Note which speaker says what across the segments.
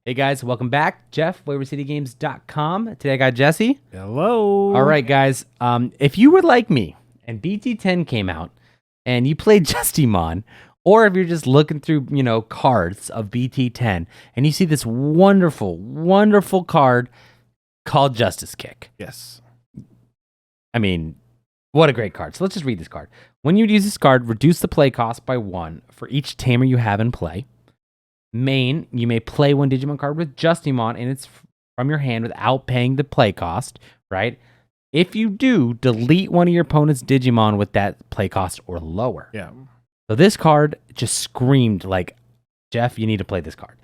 Speaker 1: Hey guys, welcome back. Jeff, WaverCityGames.com. Today I got Jesse.
Speaker 2: Hello.
Speaker 1: All right, guys. If you were like me and BT10 came out and you played Justimon, or if you're just looking through, cards of BT10 and you see this wonderful, wonderful card called Justice Kick.
Speaker 2: Yes.
Speaker 1: I mean, what a great card. So let's just read this card. When you use this card, reduce the play cost by 1 for each Tamer you have in play. Main, you may play one Digimon card with Justimon and it's from your hand without paying the play cost, right? If you do, delete one of your opponent's Digimon with that play cost or lower.
Speaker 2: Yeah.
Speaker 1: So this card just screamed like, Jeff, you need to play this card.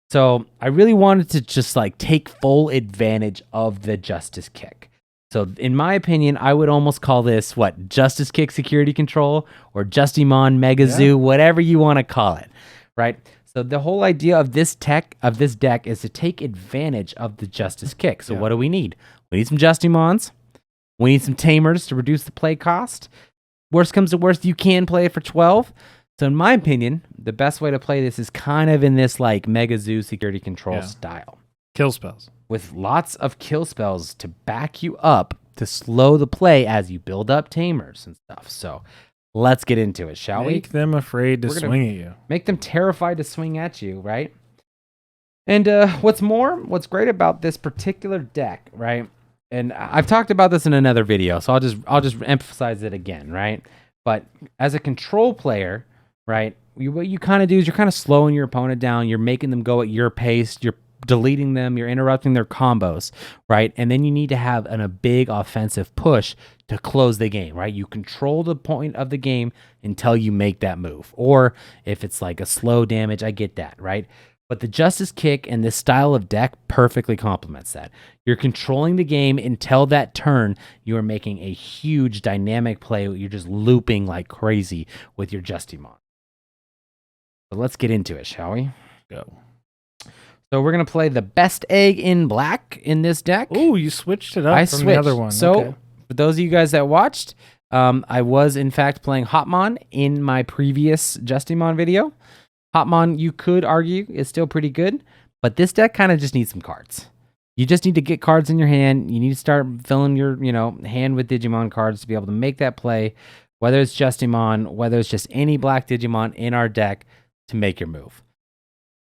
Speaker 1: So I really wanted to just take full advantage of the Justice Kick. So in my opinion, I would almost call this Justice Kick Security Control or Justimon Mega Zoo, whatever you want to call it, right? So the whole idea of this deck is to take advantage of the Justice Kick. So what do we need? We need some Justimons. We need some Tamers to reduce the play cost. Worst comes to worst, you can play it for 12. So in my opinion, the best way to play this is kind of in this Mega Zoo security control style.
Speaker 2: Kill spells.
Speaker 1: With lots of kill spells to back you up to slow the play as you build up Tamers and stuff. So let's get into it, shall we?
Speaker 2: Make them afraid to swing at you.
Speaker 1: Make them terrified to swing at you, right? And what's great about this particular deck, right? And I've talked about this in another video, so I'll just emphasize it again, right? But as a control player, right, what you kind of do is you're kind of slowing your opponent down. You're making them go at your pace. You're deleting them. You're interrupting their combos, right? And then you need to have a big offensive push to close the game, right? You control the point of the game until you make that move. Or if it's a slow damage, I get that, right? But the Justice Kick and this style of deck perfectly complements that. You're controlling the game until that turn. You are making a huge dynamic play. You're just looping like crazy with your Justimon. So let's get into it, shall we?
Speaker 2: Go.
Speaker 1: So we're going to play the best egg in black in this deck.
Speaker 2: Oh, you switched it up from the other one.
Speaker 1: So for those of you guys that watched, I was in fact playing Hotmon in my previous Justimon video. Hotmon, you could argue, is still pretty good, but this deck kind of just needs some cards. You just need to get cards in your hand. You need to start filling your, hand with Digimon cards to be able to make that play, whether it's Justimon, whether it's just any black Digimon in our deck to make your move.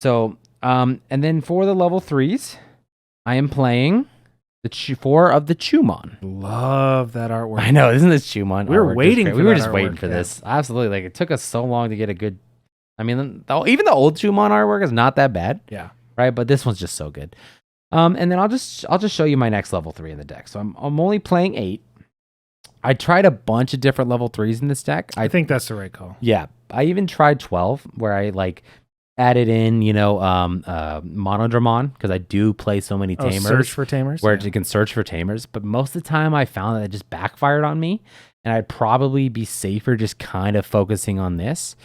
Speaker 1: So, and then for the level 3s, I am playing the 4 of the Chumon.
Speaker 2: Love that artwork.
Speaker 1: I know, isn't this Chumon?
Speaker 2: We were waiting for
Speaker 1: We were just
Speaker 2: artwork,
Speaker 1: waiting for this. Absolutely. It took us so long to get a good... I mean, even the old Chumon artwork is not that bad.
Speaker 2: Yeah.
Speaker 1: Right? But this one's just so good. And then I'll just show you my next level 3 in the deck. So I'm only playing 8. I tried a bunch of different level 3s in this deck.
Speaker 2: I think that's the right call.
Speaker 1: Yeah. I even tried 12 where I added in, Monodramon, because I do play so many Tamers.
Speaker 2: Search for Tamers?
Speaker 1: Where you can search for Tamers. But most of the time I found that it just backfired on me. And I'd probably be safer just kind of focusing on this.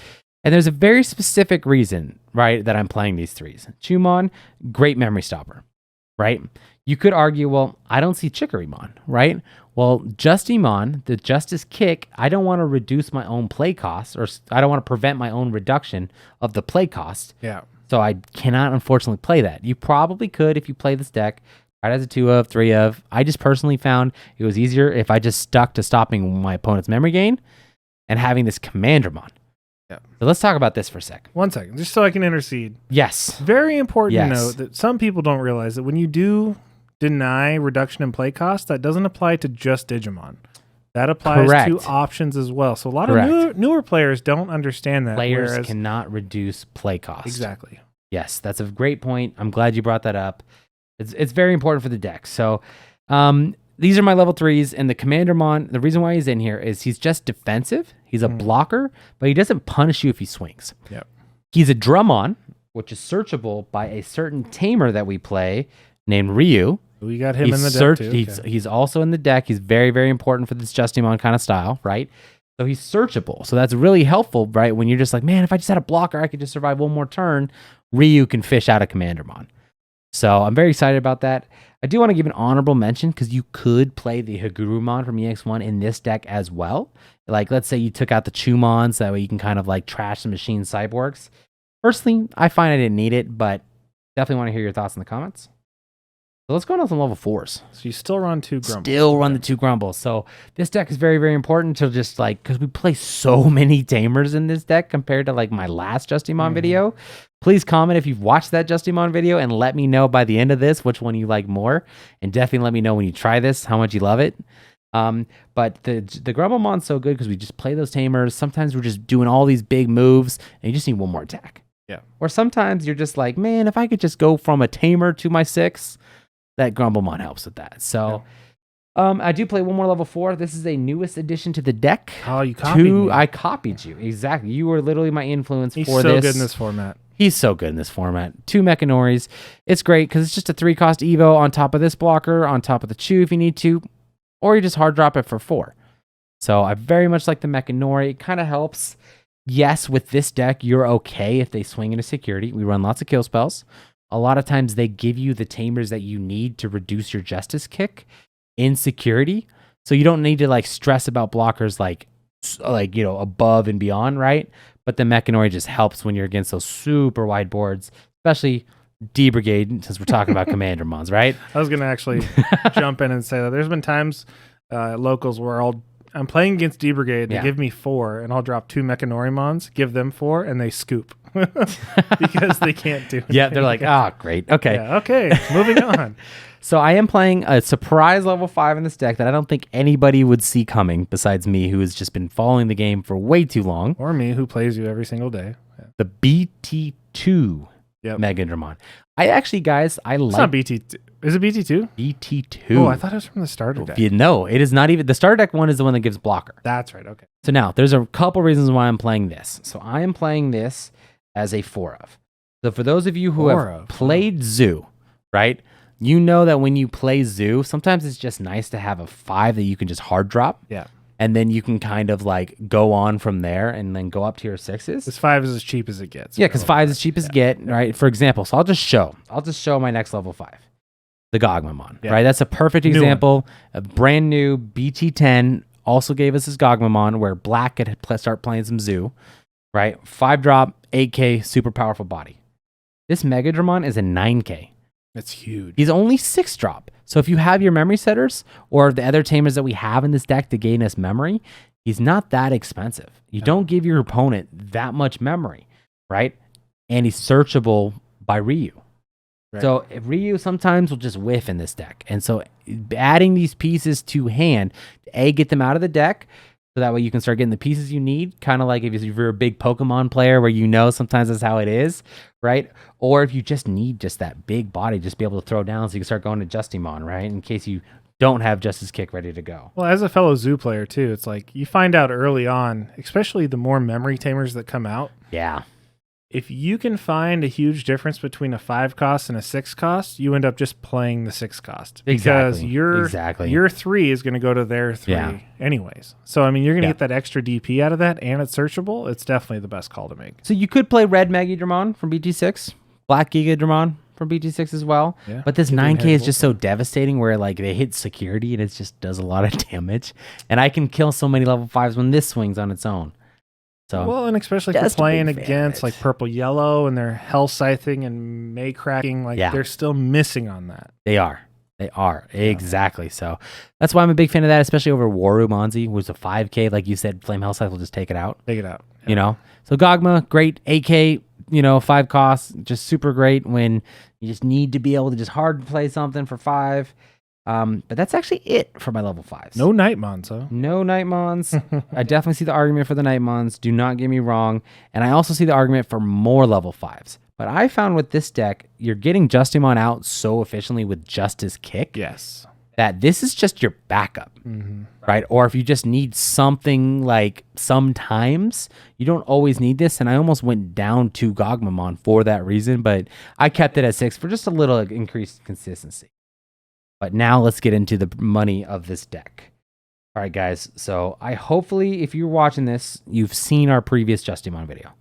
Speaker 1: And there's a very specific reason, right, that I'm playing these 3s. Chumon, great memory stopper, right? You could argue, well, I don't see Chikorymon, right? Well, Justimon, the Justice Kick, I don't want to reduce my own play cost, or I don't want to prevent my own reduction of the play cost.
Speaker 2: Yeah.
Speaker 1: So I cannot, unfortunately, play that. You probably could if you play this deck. Right as a 2 of, 3 of. I just personally found it was easier if I just stuck to stopping my opponent's memory gain and having this Commandramon.
Speaker 2: Yeah.
Speaker 1: So let's talk about this for a second.
Speaker 2: 1 second, just so I can intercede.
Speaker 1: Yes.
Speaker 2: Very important to note that some people don't realize that when you do deny reduction in play cost, that doesn't apply to just Digimon. That applies to options as well. So a lot of newer players don't understand that.
Speaker 1: Players cannot reduce play cost.
Speaker 2: Exactly.
Speaker 1: Yes, that's a great point. I'm glad you brought that up. It's very important for the deck. So these are my level 3s, and the Commandramon, the reason why he's in here is he's just defensive. He's a blocker, but he doesn't punish you if he swings.
Speaker 2: Yep.
Speaker 1: He's a Drummon, which is searchable by a certain Tamer that we play named Ryu.
Speaker 2: We got him in the deck too.
Speaker 1: He's also in the deck. He's very, very important for this Justimon kind of style, right? So he's searchable. So that's really helpful, right? When you're just like, man, if I just had a blocker, I could just survive one more turn. Ryu can fish out a Commandramon. So I'm very excited about that. I do want to give an honorable mention because you could play the Hagurumon from EX1 in this deck as well. Let's say you took out the Chumons, that way you can kind of trash the machine cyborgs. Personally, I find I didn't need it, but Definitely want to hear your thoughts in the comments. So let's go on some level 4s.
Speaker 2: So you still run 2 Grumbles.
Speaker 1: Still run the 2 Grumbles. So this deck is very, very important to just like, because we play so many Tamers in this deck compared to like my last Justimon video. Please comment if you've watched that Justimon video and let me know by the end of this which one you like more. And definitely let me know when you try this how much you love it. But the Grumblemon's so good because we just play those Tamers. Sometimes we're just doing all these big moves and you just need one more attack.
Speaker 2: Yeah.
Speaker 1: Or sometimes you're just like, man, if I could just go from a Tamer to my 6, that Grumblemon helps with that. So I do play one more level 4. This is a newest addition to the deck.
Speaker 2: Oh, you copied me.
Speaker 1: I copied you. Exactly. You were literally my influence for this.
Speaker 2: He's so good in this format.
Speaker 1: He's so good in this format. 2 Mechanories. It's great because it's just a 3-cost Evo on top of this blocker, on top of the Chew if you need to, or you just hard drop it for 4. So I very much like the Mechanori. It kind of helps. Yes, with this deck, you're okay if they swing into security. We run lots of kill spells. A lot of times they give you the Tamers that you need to reduce your Justice kick in security. So you don't need to like stress about blockers like you know, above and beyond, right? But the Mechanori just helps when you're against those super wide boards, especially D Brigade, since we're talking about Commander Mons, right?
Speaker 2: I was going to actually jump in and say that there's been times locals where I'm playing against D Brigade, they give me 4, and I'll drop 2 Mechanori Mons, give them 4, and they scoop. Because they can't do anything.
Speaker 1: Yeah, they're like, great. Okay.
Speaker 2: Yeah, okay, moving on.
Speaker 1: So I am playing a surprise level 5 in this deck that I don't think anybody would see coming besides me, who has just been following the game for way too long.
Speaker 2: Or me, who plays you every single day. Yeah.
Speaker 1: The BT2 Megadramon. I actually, guys, I like...
Speaker 2: It's not BT2. Is it BT2?
Speaker 1: BT2.
Speaker 2: Oh, I thought it was from the starter deck.
Speaker 1: No, it is not even... The starter deck one is the one that gives blocker.
Speaker 2: That's right, okay.
Speaker 1: So now, there's a couple reasons why I'm playing this. So I am playing this as a 4 of. So for those of you who have played Zoo, right, you know that when you play Zoo, sometimes it's just nice to have a 5 that you can just hard drop.
Speaker 2: Yeah.
Speaker 1: And then you can kind of like go on from there and then go up to your 6s.
Speaker 2: This 5 is as cheap as it gets.
Speaker 1: Yeah, because 5 is as cheap as it gets, right? For example, so I'll just show my next level 5. The Gogmamon, right? That's a perfect example. A brand new BT10 also gave us this Gogmamon where Black could start playing some Zoo. Right? 5-drop, 8K, super powerful body. This Megadramon is a 9K.
Speaker 2: That's huge.
Speaker 1: He's only 6-drop. So if you have your memory setters or the other Tamers that we have in this deck to gain us memory, he's not that expensive. You don't give your opponent that much memory, right? And he's searchable by Ryu. Right. So Ryu sometimes will just whiff in this deck. And so adding these pieces to hand, to get them out of the deck, so that way you can start getting the pieces you need, kind of like if you're a big Pokemon player where you know sometimes that's how it is, right? Or if you just need just that big body, just be able to throw down so you can start going to Justimon, right? In case you don't have Justice Kick ready to go.
Speaker 2: Well, as a fellow Zoo player too, it's like you find out early on, especially the more memory Tamers that come out.
Speaker 1: Yeah.
Speaker 2: If you can find a huge difference between a 5 cost and a 6 cost, you end up just playing the 6 cost. Because your 3 is going to go to their 3 anyways. So, I mean, you're going to get that extra DP out of that, and it's searchable. It's definitely the best call to make.
Speaker 1: So you could play Red Megadramon from BT6, Black Gigadramon from BT6 as well. Yeah, but this 9K is just so devastating where like they hit security and it just does a lot of damage. And I can kill so many level 5s when this swings on its own. So,
Speaker 2: well, and especially if you're playing against like purple yellow and they're hell scything and may cracking, like they're still missing on that.
Speaker 1: They are. Exactly. So that's why I'm a big fan of that, especially over Waru Monzi, who's a 5K. Like you said, Flame Hell Scythe will just take it out.
Speaker 2: Yeah.
Speaker 1: You know? So Gogma, great 8K, 5 costs, just super great when you just need to be able to just hard play something for 5. But that's actually it for my level 5s.
Speaker 2: No Nightmons, huh?
Speaker 1: No Nightmons. I definitely see the argument for the Nightmons. Do not get me wrong. And I also see the argument for more level 5s. But I found with this deck, you're getting Justimon out so efficiently with Justice Kick.
Speaker 2: Yes.
Speaker 1: That this is just your backup. Right? Or if you just need something like sometimes, you don't always need this. And I almost went down to Gogmamon for that reason. But I kept it at 6 for just a little increased consistency. But now let's get into the money of this deck. All right, guys. So hopefully, if you're watching this, you've seen our previous Justimon video.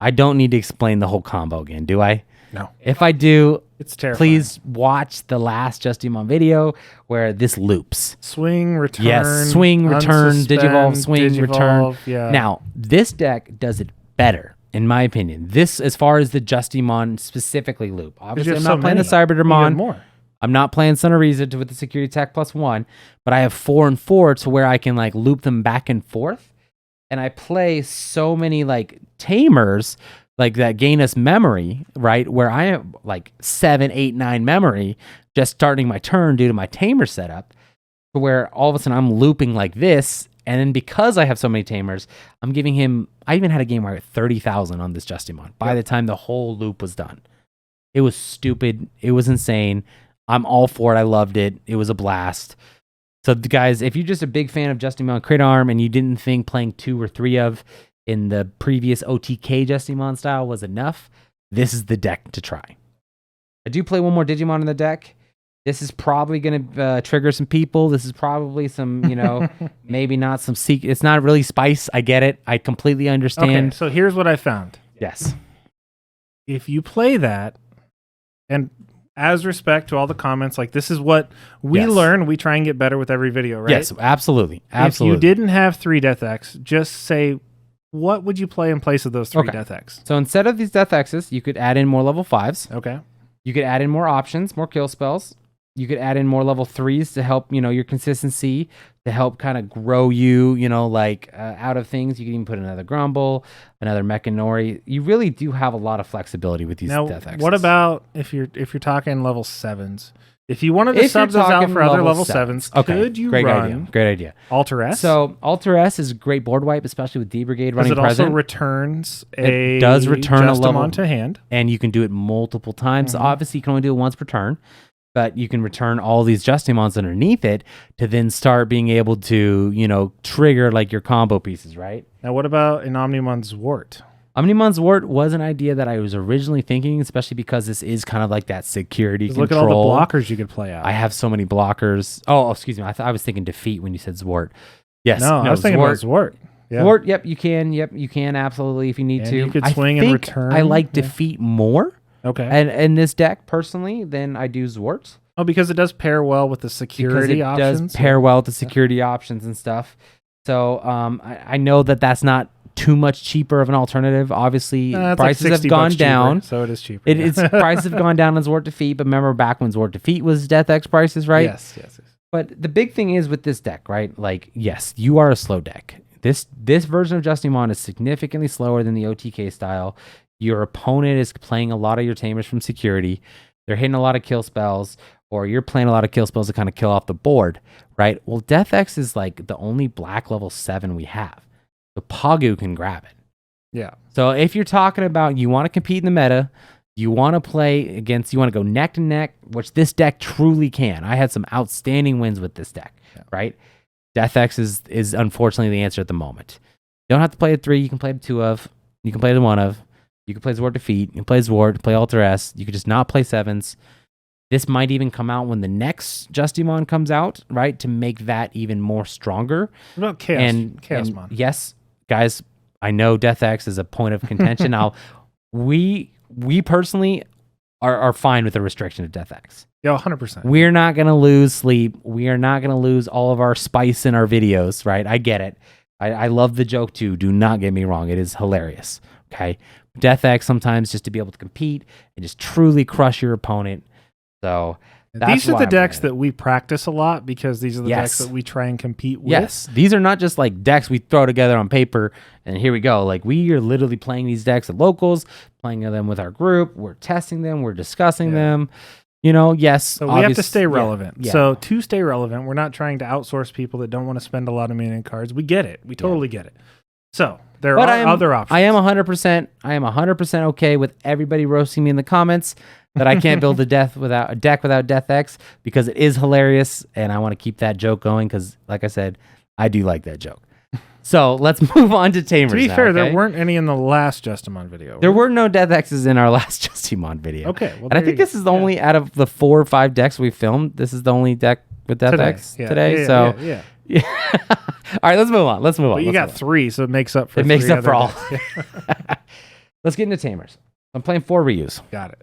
Speaker 1: I don't need to explain the whole combo again, do I?
Speaker 2: No.
Speaker 1: If I do,
Speaker 2: it's terrifying.
Speaker 1: Please watch the last Justimon video where this loops.
Speaker 2: Swing, return.
Speaker 1: Yes, swing, return, Digivolve, swing, return.
Speaker 2: Yeah.
Speaker 1: Now, this deck does it better in my opinion. This, as far as the Justimon specifically loop. Obviously, I'm not playing the
Speaker 2: Even
Speaker 1: Cyberdemon.
Speaker 2: more.
Speaker 1: I'm not playing Sunariza with the security attack +1, but I have 4 and 4 to where I can like loop them back and forth. And I play so many like Tamers like that gain us memory, right? Where I have like 7, 8, 9 memory just starting my turn due to my Tamer setup, to where all of a sudden I'm looping like this. And then because I have so many Tamers, I'm giving him, I even had a game where I had 30,000 on this Justimon by the time the whole loop was done. It was stupid. It was insane. I'm all for it. I loved it. It was a blast. So guys, if you're just a big fan of Justimon Crit Arm and you didn't think playing 2 or 3 of in the previous OTK Justimon style was enough, this is the deck to try. I do play one more Digimon in the deck. This is probably going to trigger some people. This is probably some, maybe not some secret. It's not really spice. I get it. I completely understand.
Speaker 2: Okay, so here's what I found.
Speaker 1: Yes.
Speaker 2: If you play that, and as respect to all the comments, like this is what we learn. We try and get better with every video, right?
Speaker 1: Yes, absolutely. Absolutely.
Speaker 2: If you didn't have 3 Death X, just say, what would you play in place of those 3 Death X?
Speaker 1: So instead of these Death X's, you could add in more level 5s.
Speaker 2: Okay.
Speaker 1: You could add in more options, more kill spells. You could add in more level 3s to help, your consistency, to help kind of grow you, out of things. You can even put another Grumble, another Mechanori. You really do have a lot of flexibility with these Death X's.
Speaker 2: What about if you're talking level 7s? If you wanted to sub those out for other level 7s, could you run
Speaker 1: Great idea.
Speaker 2: Alter S?
Speaker 1: So Alter S is a great board wipe, especially with D Brigade running present.
Speaker 2: Because it also returns
Speaker 1: it does return a level
Speaker 2: to hand.
Speaker 1: And you can do it multiple times. Mm-hmm. Obviously, you can only do it once per turn. But you can return all these Justimons underneath it to then start being able to, trigger like your combo pieces, right?
Speaker 2: Now, what about an Omnimon Zwart?
Speaker 1: Omnimon Zwart was an idea that I was originally thinking, especially because this is kind of like that security control.
Speaker 2: Look at all the blockers you could play out.
Speaker 1: I have so many blockers. Oh, excuse me. I was thinking defeat when you said Zwart. Yes.
Speaker 2: No, I was thinking about Zwart.
Speaker 1: Yeah. Zwart, yep, you can. Yep, you can absolutely if you need to.
Speaker 2: You could swing and return.
Speaker 1: I like defeat more.
Speaker 2: Okay.
Speaker 1: And in this deck, personally, then I do Zwart.
Speaker 2: Oh, because it does pair well with the security options?
Speaker 1: It does pair well with the security options and stuff. So I know that that's not too much cheaper of an alternative. Obviously, prices have gone down.
Speaker 2: So it is cheaper.
Speaker 1: It's prices have gone down on Zwart Defeat, but remember back when Zwart Defeat was Death X prices, right?
Speaker 2: Yes.
Speaker 1: But the big thing is with this deck, right? Like, yes, you are a slow deck. This version of Justimon is significantly slower than the OTK style. Your opponent is playing a lot of your Tamers from security. They're hitting a lot of kill spells, or you're playing a lot of kill spells to kind of kill off the board, right? Well, Death X is like the only black level 7 we have. So Pagu can grab it.
Speaker 2: Yeah.
Speaker 1: So if you're talking about you want to compete in the meta, you want to play against, you want to go neck to neck, which this deck truly can. I had some outstanding wins with this deck, right? Death X is unfortunately the answer at the moment. You don't have to play a 3. You can play the 2 of. You can play the 1 of. You can play Zwart Defeat. You can play Zwart, play Alter S. You could just not play 7s. This might even come out when the next Justimon comes out, right? To make that even more stronger.
Speaker 2: What about Chaosmon?
Speaker 1: Yes, guys, I know Death X is a point of contention. Now, we personally are fine with the restriction of Death X.
Speaker 2: Yeah, 100%.
Speaker 1: We're not going to lose sleep. We are not going to lose all of our spice in our videos, right? I get it. I love the joke too. Do not get me wrong. It is hilarious, okay? Death X sometimes just to be able to compete and just truly crush your opponent. So
Speaker 2: these are the decks that we practice a lot because these are the decks that we try and compete with.
Speaker 1: Yes, these are not just like decks we throw together on paper and here we go. Like we are literally playing these decks at locals, playing them with our group. We're testing them. We're discussing them. Yes.
Speaker 2: So we have to stay relevant. Yeah. So to stay relevant, we're not trying to outsource people that don't want to spend a lot of money in cards. We get it. We totally get it. So there are other options.
Speaker 1: I am 100% okay with everybody roasting me in the comments that I can't build a deck without Death X because it is hilarious and I want to keep that joke going because, like I said, I do like that joke. So let's move on to Tamers.
Speaker 2: To be fair, there weren't any in the last Justimon video.
Speaker 1: There were no Death X's in our last Justimon video.
Speaker 2: Okay. Well,
Speaker 1: and I think this is the only out of the 4 or 5 decks we filmed. This is the only deck with Death X today. Yeah. All right, let's move on.
Speaker 2: But you got 3, so it makes up for
Speaker 1: all. Let's get into Tamers. I'm playing 4 Ryus.
Speaker 2: Got it.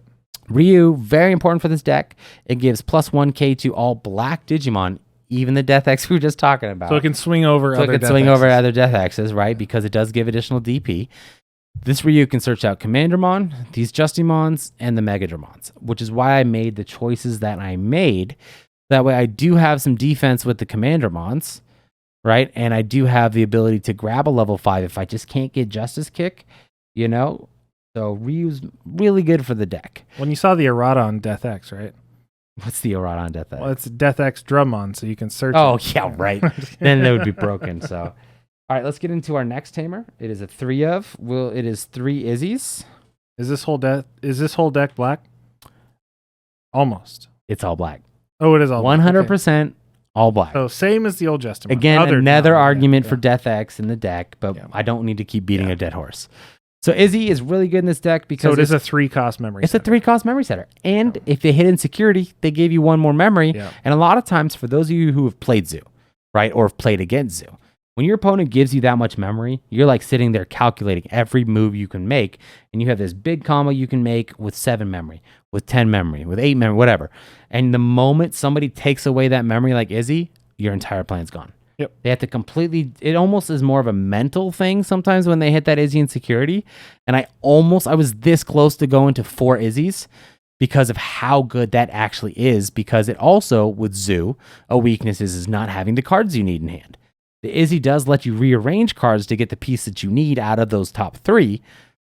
Speaker 1: Ryu, very important for this deck. It gives +1K to all black Digimon, even the Death X we were just talking about.
Speaker 2: So it can swing over other Death X's.
Speaker 1: other Death X's, right? Because it does give additional DP. This Ryu can search out Commandramon, these Justimons, and the Megadramons, which is why I made the choices that I made. That way I do have some defense with the Commandramons, right? And I do have the ability to grab a level 5 if I just can't get Justice Kick, you know? So Ryu's really good for the deck.
Speaker 2: When you saw the errata on Death X, right?
Speaker 1: What's the errata on Death X?
Speaker 2: Well, it's Death X Drummon, so you can search it.
Speaker 1: Yeah, right. Then they would be broken, so... All right, let's get into our next Tamer. It is a 3 of. It is 3 Izzies.
Speaker 2: Is this whole deck black? Almost.
Speaker 1: It's all black.
Speaker 2: Oh, it is all
Speaker 1: 100%
Speaker 2: okay.
Speaker 1: All black.
Speaker 2: So same as the old Justimon.
Speaker 1: Again, another argument for Death X in the deck, but I don't need to keep beating a dead horse. So Izzy is really good in this deck because
Speaker 2: it is a 3-cost memory
Speaker 1: setter. It's a 3-cost memory setter. And if they hit insecurity, they gave you 1 more memory. Yeah. And a lot of times, for those of you who have played Zoo, right, or have played against Zoo, when your opponent gives you that much memory, you're like sitting there calculating every move you can make, and you have this big combo you can make with 7 memory, with 10 memory, with 8 memory, whatever. And the moment somebody takes away that memory like Izzy, your entire plan's gone.
Speaker 2: Yep.
Speaker 1: They have to completely, it almost is more of a mental thing sometimes when they hit that Izzy insecurity. And I was this close to going to 4 Izzies because of how good that actually is, because it also, with Zoo, a weakness is not having the cards you need in hand. The Izzy does let you rearrange cards to get the piece that you need out of those top 3.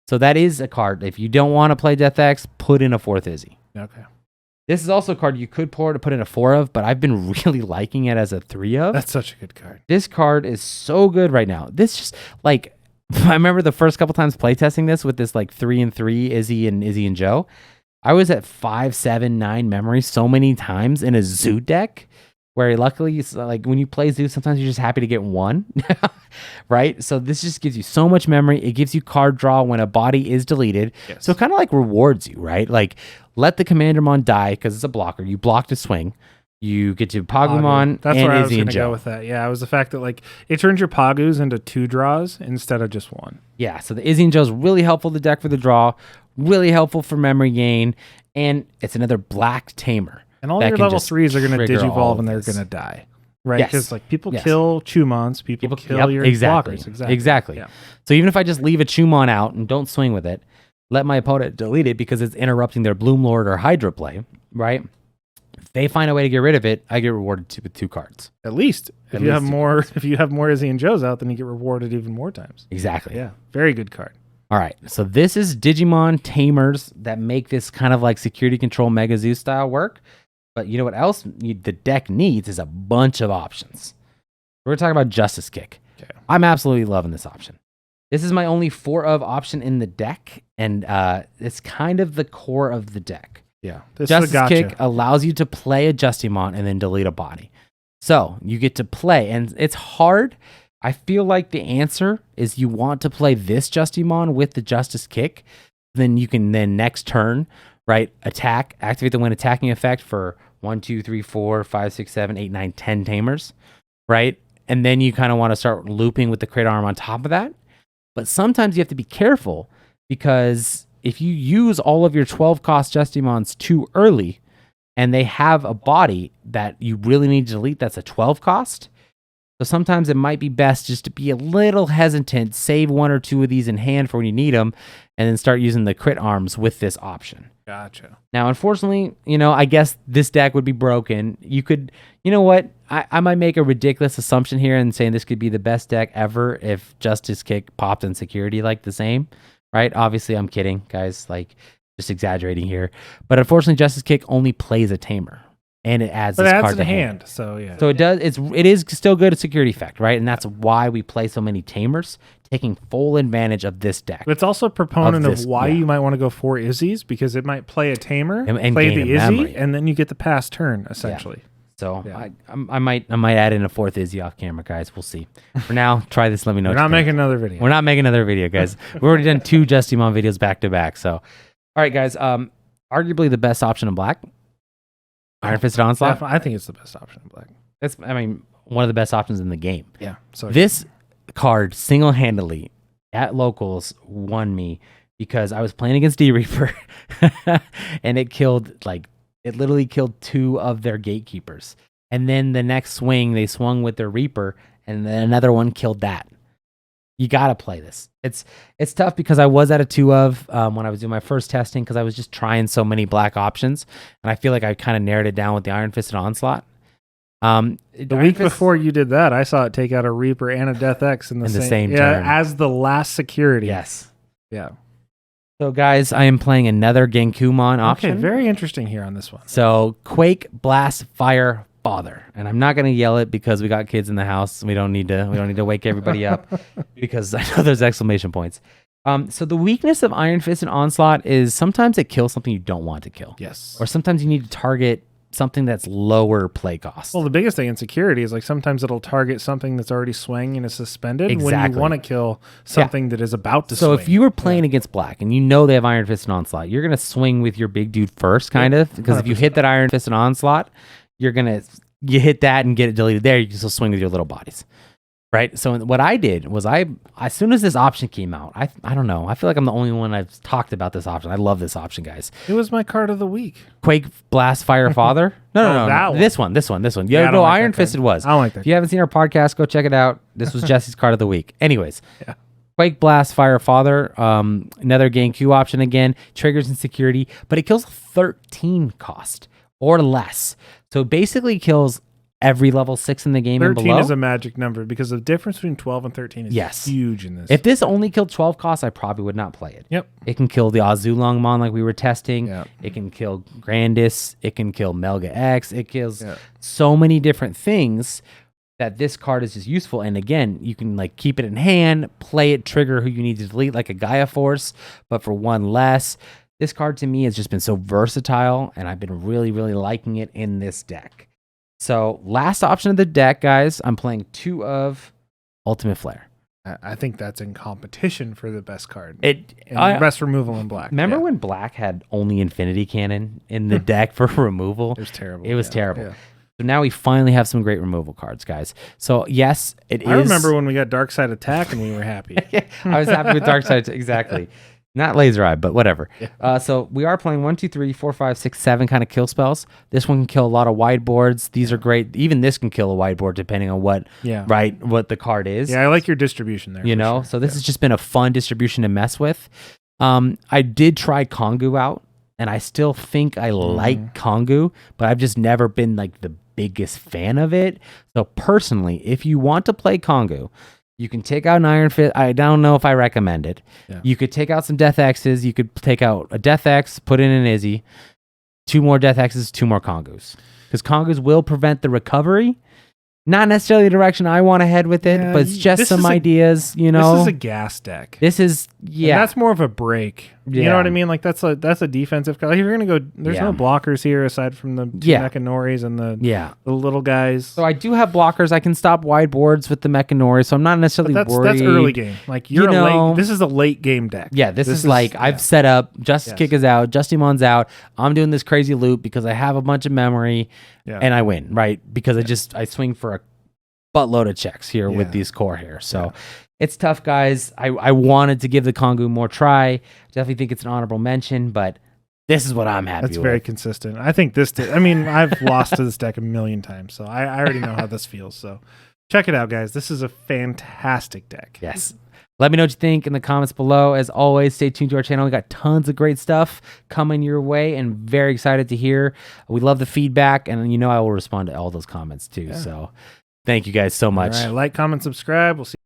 Speaker 1: So that is a card. If you don't want to play Death X, put in a 4th Izzy.
Speaker 2: Okay.
Speaker 1: This is also a card you could pour to put in a 4 of, but I've been really liking it as a 3 of.
Speaker 2: That's such a good card.
Speaker 1: This card is so good right now. This just, like, I remember the first couple times playtesting this with this, like, 3 and 3 Izzy and Joe. I was at 5, 7, 9 memory so many times in a Zoo deck. Where luckily, like when you play Zoo, sometimes you're just happy to get 1, right? So this just gives you so much memory. It gives you card draw when a body is deleted. Yes. So it kind of like rewards you, right? Like let the Commandramon die because it's a blocker. You block to swing. You get to Pagumon
Speaker 2: That's
Speaker 1: and
Speaker 2: where I was
Speaker 1: Izzy
Speaker 2: going
Speaker 1: and
Speaker 2: to go
Speaker 1: Joe.
Speaker 2: with that. Yeah, it was the fact that like it turns your Pagus into 2 draws instead of just 1.
Speaker 1: Yeah, so the Izzy and Joe is really helpful to the deck for the draw, really helpful for memory gain, and it's another black Tamer.
Speaker 2: And all your level 3s are going to digivolve and they're going to die. Right? Because like people kill Chumons, people kill your blockers.
Speaker 1: Exactly. Yeah. So even if I just leave a Chumon out and don't swing with it, let my opponent delete it because it's interrupting their Bloom Lord or Hydra play, right? If they find a way to get rid of it, I get rewarded with 2 cards.
Speaker 2: At least. If you have more Izzy and Joes out, then you get rewarded even more times.
Speaker 1: Exactly.
Speaker 2: Yeah. Very good card.
Speaker 1: All right. So this is Digimon Tamers that make this kind of like security control Mega Zoo style work. But you know what else the deck needs is a bunch of options. We're going to talk about Justice Kick. Okay. I'm absolutely loving this option. This is my only 4 of option in the deck, and it's kind of the core of the deck.
Speaker 2: Yeah.
Speaker 1: Justice Kick allows you to play a Justimon and then delete a body. So you get to play, and it's hard. I feel like the answer is you want to play this Justimon with the Justice Kick. Then you can next turn, right, activate the when attacking effect for 1, 2, 3, 4, 5, 6, 7, 8, 9, 10 Tamers, right? And then you kind of want to start looping with the crit arm on top of that. But sometimes you have to be careful because if you use all of your 12-cost Justimons too early and they have a body that you really need to delete that's a 12-cost, so sometimes it might be best just to be a little hesitant, save 1 or 2 of these in hand for when you need them, and then start using the crit arms with this option.
Speaker 2: Gotcha.
Speaker 1: Now, unfortunately, I guess this deck would be broken. You could, you know what? I might make a ridiculous assumption here and saying this could be the best deck ever if Justice Kick popped in security like the same, right? Obviously, I'm kidding, guys. Like, just exaggerating here. But unfortunately, Justice Kick only plays a Tamer. And it adds this card to hand.
Speaker 2: So yeah.
Speaker 1: So it is still good at security effect, right? And that's why we play so many Tamers, taking full advantage of this deck.
Speaker 2: But it's also a proponent of why you might want to go 4 Izzies, because it might play a Tamer,
Speaker 1: and
Speaker 2: play the Izzy, and then you get the pass turn, essentially.
Speaker 1: Yeah. So I might add in a 4th Izzy off camera, guys. We'll see. For now, try this. Let me know.
Speaker 2: We're not making another video.
Speaker 1: We're not making another video, guys. We've already done 2 Justimon videos back to back. So, all right, guys. Arguably the best option in black. Iron Fisted Onslaught.
Speaker 2: I think it's the best option in black.
Speaker 1: It's, one of the best options in the game.
Speaker 2: Yeah. So
Speaker 1: this card single-handedly at locals won me because I was playing against D-Reaper and it literally killed 2 of their gatekeepers. And then the next swing, they swung with their Reaper and then another one killed that. You got to play this. It's tough because I was at a 2 of when I was doing my first testing because I was just trying so many black options, and I feel like I kind of narrowed it down with the Iron Fisted Onslaught.
Speaker 2: The week before you did that, I saw it take out a Reaper and a Death X in the same turn. As the last security.
Speaker 1: Yes.
Speaker 2: Yeah.
Speaker 1: So, guys, I am playing another Genkumon option.
Speaker 2: Okay, very interesting here on this one.
Speaker 1: So, Quake, Blast, Fire, Father, and I'm not going to yell it because we got kids in the house. We don't need to wake everybody up because I know there's exclamation points. So the weakness of Iron Fist and Onslaught is sometimes it kills something you don't want to kill.
Speaker 2: Yes.
Speaker 1: Or sometimes you need to target something that's lower play cost.
Speaker 2: Well, the biggest thing in security is like sometimes it'll target something that's already swinging and is suspended when you want to kill something that is about to swing.
Speaker 1: So if you were playing against black and you know they have Iron Fist and Onslaught, you're going to swing with your big dude first, kind of, because if you hit that Iron Fist and Onslaught, you hit that and get it deleted there, you can still swing with your little bodies. Right? So what I did was as soon as this option came out, I don't know. I feel like I'm the only one I've talked about this option. I love this option, guys.
Speaker 2: It was my card of the week.
Speaker 1: Quake, Blast, Fire, Father? No. This one. Yeah, no, Iron Fisted was.
Speaker 2: I don't like that.
Speaker 1: If you haven't seen our podcast, go check it out. This was Jesse's card of the week. Anyways. Yeah. Quake, Blast, Fire, Father. Another gain Q option again. Triggers and security, but it kills 13 cost or less. So it basically kills every level 6 in the game and below.
Speaker 2: 13 is a magic number because the difference between 12 and 13 is huge in this.
Speaker 1: If this only killed 12 costs, I probably would not play it.
Speaker 2: Yep.
Speaker 1: It can kill the Azulongmon like we were testing.
Speaker 2: Yep.
Speaker 1: It can kill Grandis. It can kill Melga X. It kills so many different things that this card is just useful. And again, you can like keep it in hand, play it, trigger who you need to delete like a Gaia Force, but for one less. This card to me has just been so versatile, and I've been really, really liking it in this deck. So last option of the deck, guys, I'm playing 2 of Ultimate Flare.
Speaker 2: I think that's in competition for the best card.
Speaker 1: Best
Speaker 2: removal in black.
Speaker 1: Remember when black had only Infinity Cannon in the deck for removal?
Speaker 2: It was terrible.
Speaker 1: It was terrible. Yeah. So now we finally have some great removal cards, guys. So yes,
Speaker 2: I remember when we got Dark Side Attack and we were happy.
Speaker 1: I was happy with Dark Side. Exactly. Not Laser Eye, but whatever. Yeah. So we are playing 1, 2, 3, 4, 5, 6, 7 kind of kill spells. This one can kill a lot of wide boards. These are great. Even this can kill a wide board depending on what the card is.
Speaker 2: Yeah, I like your distribution there.
Speaker 1: So this has just been a fun distribution to mess with. I did try Kongu out, and I still think I like Kongu, but I've just never been like the biggest fan of it. So personally, if you want to play Kongu, you can take out an Iron Fist. I don't know if I recommend it. Yeah. You could take out some Death X's. You could take out a Death X, put in an Izzy, 2 more Death X's, 2 more Kongus. Because Kongus will prevent the recovery. Not necessarily the direction I want to head with it, but it's just some ideas, This
Speaker 2: is a gas deck.
Speaker 1: This is,
Speaker 2: And that's more of a break. You know what I mean? Like that's a defensive card. Like, if you're going to go, there's no blockers here aside from the Mechanoris and the little guys.
Speaker 1: So I do have blockers. I can stop wide boards with the Mechanoris, so I'm not necessarily worried.
Speaker 2: That's early game. Like this is a late game deck.
Speaker 1: Yeah, this is like I've set up, Justice Kick is out, Justimon's out. I'm doing this crazy loop because I have a bunch of memory and I win, right? Because I swing for a buttload of checks here with these core here. So it's tough, guys. I wanted to give the Kongu more try. Definitely think it's an honorable mention, but this is what I'm happy with.
Speaker 2: That's very consistent. I think I've lost to this deck a million times, so I already know how this feels. So check it out, guys. This is a fantastic deck.
Speaker 1: Yes. Let me know what you think in the comments below. As always, stay tuned to our channel. We got tons of great stuff coming your way, and very excited to hear. We love the feedback, and I will respond to all those comments too. So thank you guys so much.
Speaker 2: All right, like, comment, subscribe. We'll see